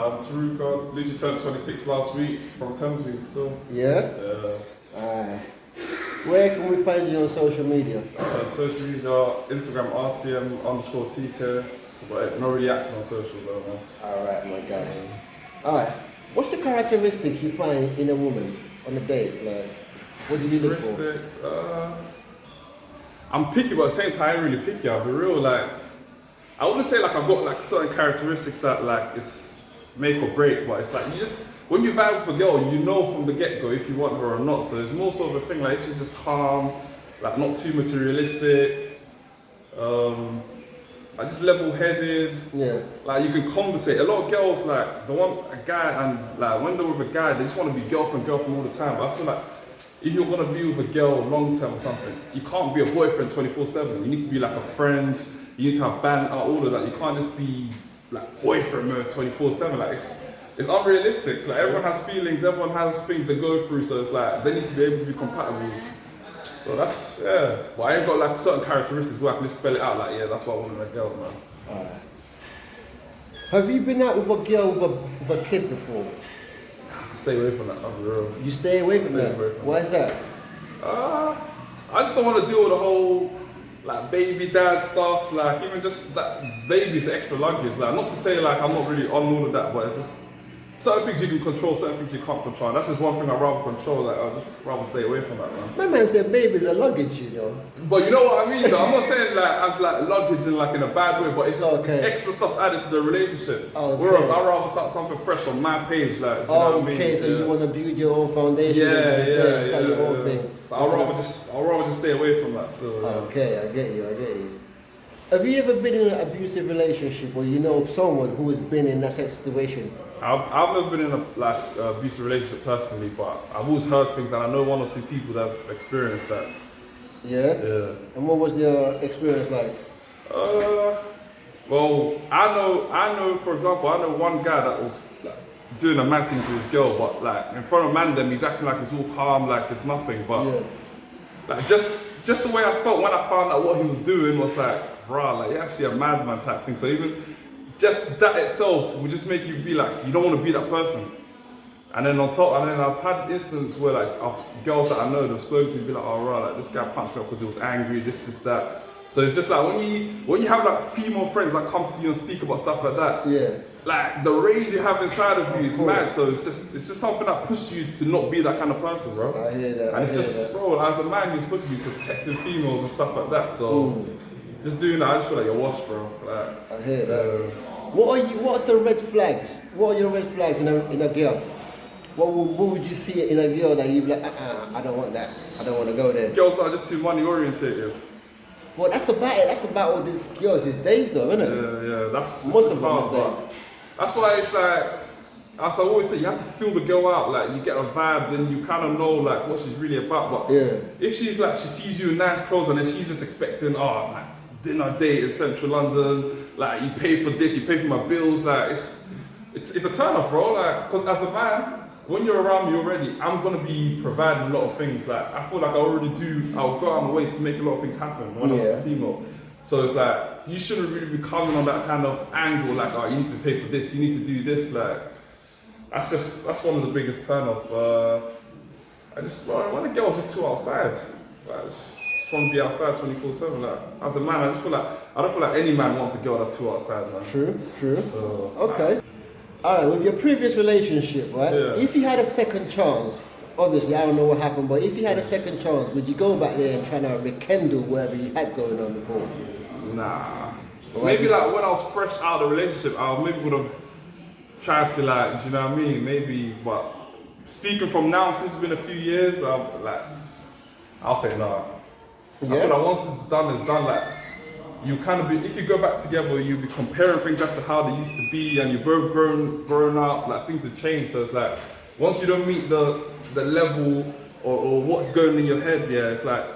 Taruka, literally turned 26 last week from Thameslink still. Yeah? Where can we find you on social media? Social media, Instagram RTM_TK. But not really active on social though, man. Alright, my guy. Alright. What's the characteristics you find in a woman on a date? Like, what do you look for? I'm picky, but at the same time, I ain't really picky. I'll be real, like, I wouldn't say like I've got like certain characteristics that like it's make or break, but it's like you just, when you vibe with a girl, you know from the get-go if you want her or not. So it's more sort of a thing like if she's just calm, like not too materialistic, like just level-headed. Yeah. Like you can conversate. A lot of girls like they want a guy, and like when they're with a guy, they just want to be girlfriend all the time. But I feel like if you're gonna be with a girl long-term or something, you can't be a boyfriend 24/7. You need to be like a friend. You need to have banter, all of that. You can't just be like boyfriend mode 24/7. Like it's unrealistic. Like everyone has feelings, everyone has things they go through. So it's like they need to be able to be compatible. So that's But I ain't got like certain characteristics where I can just spell it out. Like that's what I want in a girl, man. Alright. Have you been out with a girl with a kid before? Stay away from that. I'll be real. You stay away from that. Why is that? I just don't want to deal with the whole like baby dad stuff, like even just that baby's extra luggage. Like not to say like I'm not really on all of that, but it's just certain things you can control, certain things you can't control. And that's just one thing I'd rather control. Like I'd just rather stay away from that, man. My man said babies are luggage, you know. But you know what I mean, though. I'm not saying like as like luggage in like in a bad way, but it's just it's extra stuff added to the relationship. Whereas I'd rather start something fresh on my page, like. Okay, so you want to build your own foundation, start your own thing. So I'd rather just stay away from that still. Okay, I get you. Have you ever been in an abusive relationship, or you know of someone who has been in that situation? I've never been in a abusive relationship personally, but I've always heard things, and I know one or two people that have experienced that. Yeah? Yeah. And what was their experience like? Well, I know. For example, I know one guy that was like doing a mad thing to his girl, but like in front of Mandem, he's acting like he's all calm, like it's nothing. But like just the way I felt when I found out what he was doing was like, rah, like you're actually a madman type thing. So even just that itself would just make you be like, you don't want to be that person. And then on top, and then I've had instances where like girls that I know, they've spoken to me, be like, oh right, like this guy punched me up because he was angry, this, that. So it's just like when you have like female friends that come to you and speak about stuff like that, like the rage you have inside of you is mad. So it's just something that pushes you to not be that kind of person, bro. I hear that. And it's just, bro, as a man, you're supposed to be protecting females and stuff like that. So just doing that, I just feel like you're washed, bro. Like, I hear that. What's the red flags? What are your red flags in a girl? What would you see in a girl that you'd be like, I don't want that. I don't want to go there. Girls that are just too money orientated. Well, that's about it. That's about all these girls these days, though, isn't it? Yeah. That's most of them. That's why it's like, as I always say, you have to feel the girl out. Like you get a vibe, then you kind of know like what she's really about. But if she's like, she sees you in nice clothes and then she's just expecting, like dinner date in central London, like you pay for this, you pay for my bills, like it's a turn off, bro. Like, cause as a man, when you're around me already, I'm gonna be providing a lot of things. Like I feel like I already do. I'll go out of my way to make a lot of things happen when I'm a female. So it's like you shouldn't really be coming on that kind of angle. Like, oh, you need to pay for this, you need to do this. Like that's one of the biggest turn off. When a girl's just too outside. Like, just want to be outside 24/7. Like as a man, I don't feel like any man wants a girl that's too outside, man. True. So, okay. Alright, with your previous relationship, right? Yeah. If you had a second chance, obviously I don't know what happened, but if you had a second chance, would you go back there and try to rekindle whatever you had going on before? Nah. Maybe like when I was fresh out of the relationship, I maybe would have tried to like, do you know what I mean? Maybe, but speaking from now, since it's been a few years, I'll say no. Yeah. I feel like once it's done, like, you kind of be, if you go back together, you'll be comparing things as to how they used to be, and you're both grown up, like things have changed. So it's like, once you don't meet the level or what's going in your head, it's like,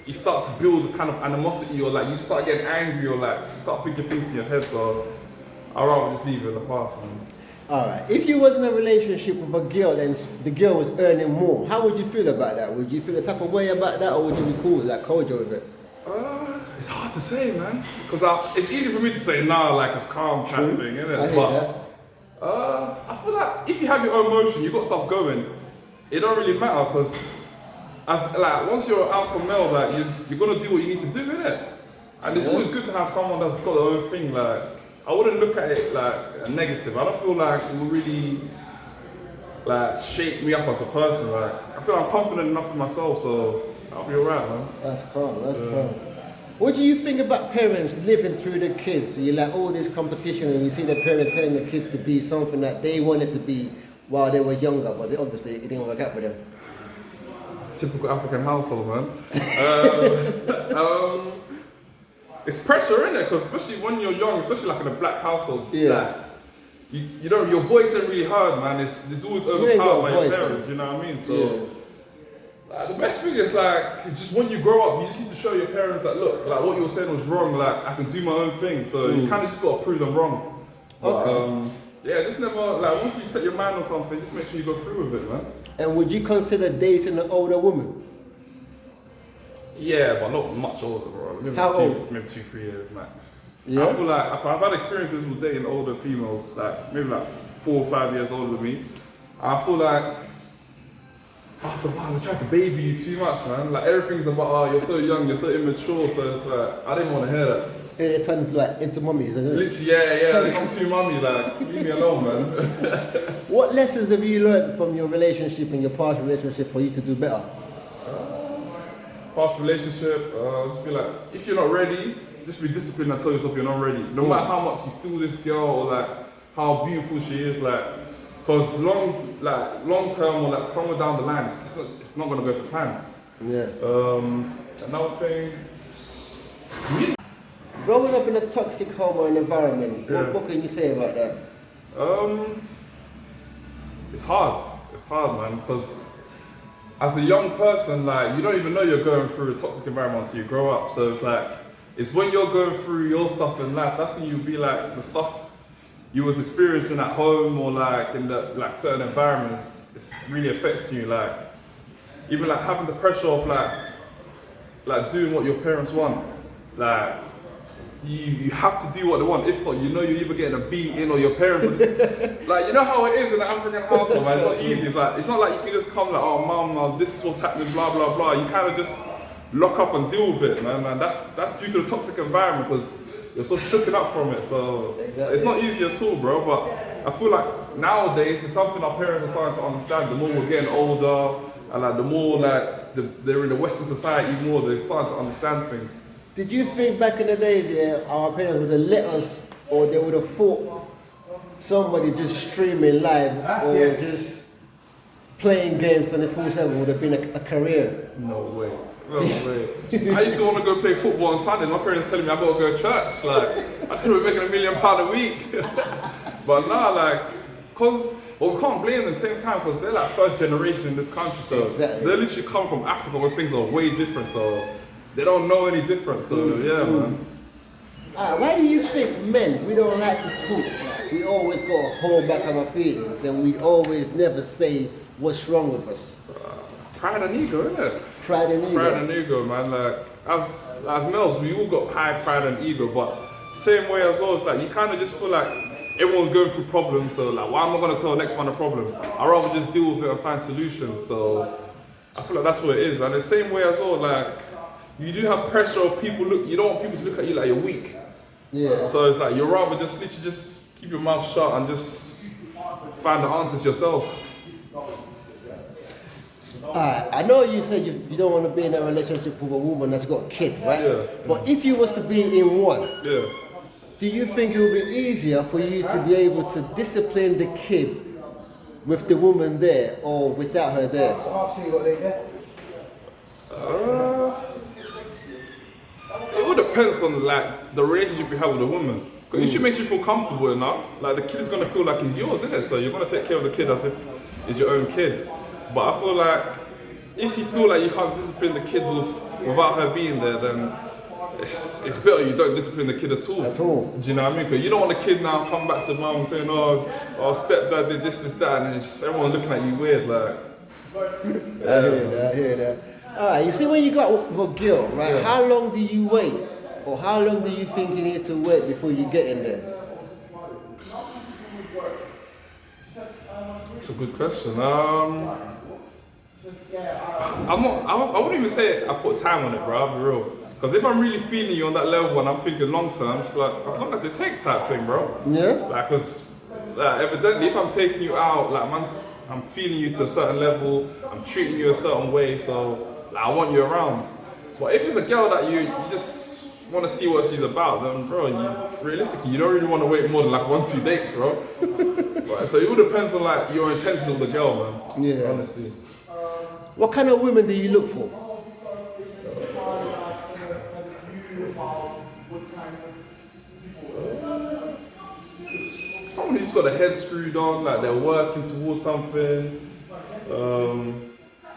you start to build a kind of animosity, or like you start getting angry, or like you start thinking things in your head. So I'd rather just leave it in the past, man. Alright, if you was in a relationship with a girl and the girl was earning more, how would you feel about that? Would you feel the type of way about that, or would you be cool with that, cordial with it? It's hard to say, man. Because it's easy for me to say nah, like it's calm type thing, isn't it? I feel like if you have your own motion, you got stuff going, it don't really matter because as like once you're an alpha male, like you're gonna do what you need to do, innit? And it's always good to have someone that's got their own thing. Like I wouldn't look at it like a negative. I don't feel like it will really like shape me up as a person. Like I feel I'm confident enough in myself, so I'll be alright, man. That's calm. That's calm. What do you think about parents living through the kids? So you like all this competition and you see the parents telling the kids to be something that they wanted to be while they were younger, but obviously it didn't work out for them. Typical African household, man. It's pressure, isn't it? Because especially when you're young, especially like in a black household, like, you know, your voice isn't really heard, man. It's always overpowered by your parents. Do you know what I mean? So. Like, the best thing is like, just when you grow up, you just need to show your parents that look, like what you were saying was wrong, like I can do my own thing. So you kind of just got to prove them wrong. But, yeah, just never, like once you set your mind on something, just make sure you go through with it, man. And would you consider dating an older woman? Yeah, but not much older, bro. Maybe How old? Maybe 2-3 years max. Yeah? I feel like I've had experiences with dating older females, like maybe like 4 or 5 years older than me. I feel like after a while, they tried to baby you too much, man. Like everything's about, oh, you're so young, you're so immature. So it's like, I didn't want to hear that. It turned like into mummies, isn't it? Literally, yeah, they come too mummy, like, leave me alone, man. What lessons have you learned from your relationship and your past relationship for you to do better? Past relationship, just be like, if you're not ready, just be disciplined and tell yourself you're not ready. No matter how much you feel this girl or like how beautiful she is, like, because long term or like somewhere down the line, it's not gonna go to plan. Yeah. Another thing, it's community. Growing up in a toxic home environment, what can you say about that? It's hard. It's hard, man, because as a young person, like you don't even know you're going through a toxic environment until you grow up. So it's like, it's when you're going through your stuff in life, that's when you'll be like the stuff you was experiencing at home or like in the like certain environments, it's really affecting you. Like even like having the pressure of like doing what your parents want. Like you have to do what they want. If not, you know you're either getting a beating or your parents are just, like you know how it is in an African household, man. It's not easy. It's not like you can just come like, oh mum, this is what's happening, blah blah blah. You kind of just lock up and deal with it, man. And that's due to the toxic environment because you're so shooken up from it, so it's not easy at all, bro. But I feel like nowadays it's something our parents are starting to understand. The more we're getting older, and like the more like they're in the Western society more, they're starting to understand things. Did you think back in the days, our parents would have let us, or they would have thought somebody just streaming live or just playing games 24/7 would have been a career? No way. No way. I used to want to go play football on Sunday. My parents telling me I gotta go to church. Like I could have been making £1 million a week. But nah, like, we can't blame them same time because they're like first generation in this country. So they literally come from Africa where things are way different. So they don't know any different. So yeah, man. Why do you think men, we don't like to talk? We always got to hold back our feelings and we always never say what's wrong with us. Pride and ego, innit? Pride and ego. Pride and ego, man. Like as males, we all got high pride and ego, but same way as well. It's like you kind of just feel like everyone's going through problems. So like, why am I gonna tell the next man a problem? I'd rather just deal with it and find solutions. So I feel like that's what it is. And the same way as well, like you do have pressure of people you don't want people to look at you like you're weak. Yeah. So it's like you're rather just literally just keep your mouth shut and just find the answers yourself. I know you said you don't want to be in a relationship with a woman that's got a kid, right? Yeah. But if you was to be in one, yeah. Do you think it would be easier for you to be able to discipline the kid with the woman there or without her there? It all depends on like the relationship you have with a woman. Because if she makes you feel comfortable enough, like the kid is gonna feel like he's yours, isn't it? So you're gonna take care of the kid as if it's your own kid. But I feel like if you feel like you can't discipline the kid without her being there, then it's better you don't discipline the kid at all. At all. Do you know what I mean? Because you don't want the kid now come back to mum saying, oh, stepdad did this, that, and then just everyone looking at you weird, like. I hear that. Alright, you see when you got a girl, right? Yeah. How long do you wait? Or how long do you think you need to wait before you get in there? That's a good question. I wouldn't even say I put time on it, bro. I'll be real. Because if I'm really feeling you on that level and I'm thinking long term, it's like as long as it takes type thing, bro. Yeah. Like, cause evidently, if I'm taking you out, like, I'm feeling you to a certain level, I'm treating you a certain way, so like, I want you around. But if it's a girl that you just want to see what she's about, then, bro, realistically, you don't really want to wait more than like 1-2 dates, bro. Right, so it all depends on like your intention with the girl, man. Yeah. Honestly. What kind of women do you look for? Someone who's got a head screwed on, like they're working towards something,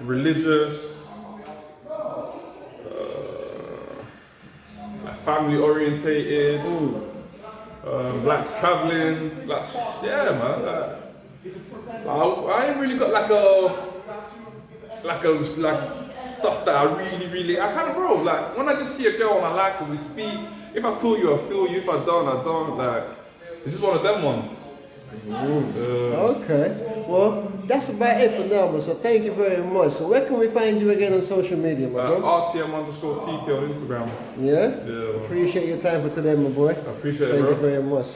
religious, like family orientated, likes traveling, like, yeah, man. I ain't really got like stuff that I really, I kind of, bro, like when I just see a girl and I like her, we speak. If I feel you, I feel you. If I don't, I don't. Like, it's just one of them ones. Okay. Well, that's about it for now, man. So thank you very much. So where can we find you again on social media, my bro? RTM_TK on Instagram. Yeah? Yeah. Appreciate your time for today, my boy. I appreciate it, bro. Thank you very much.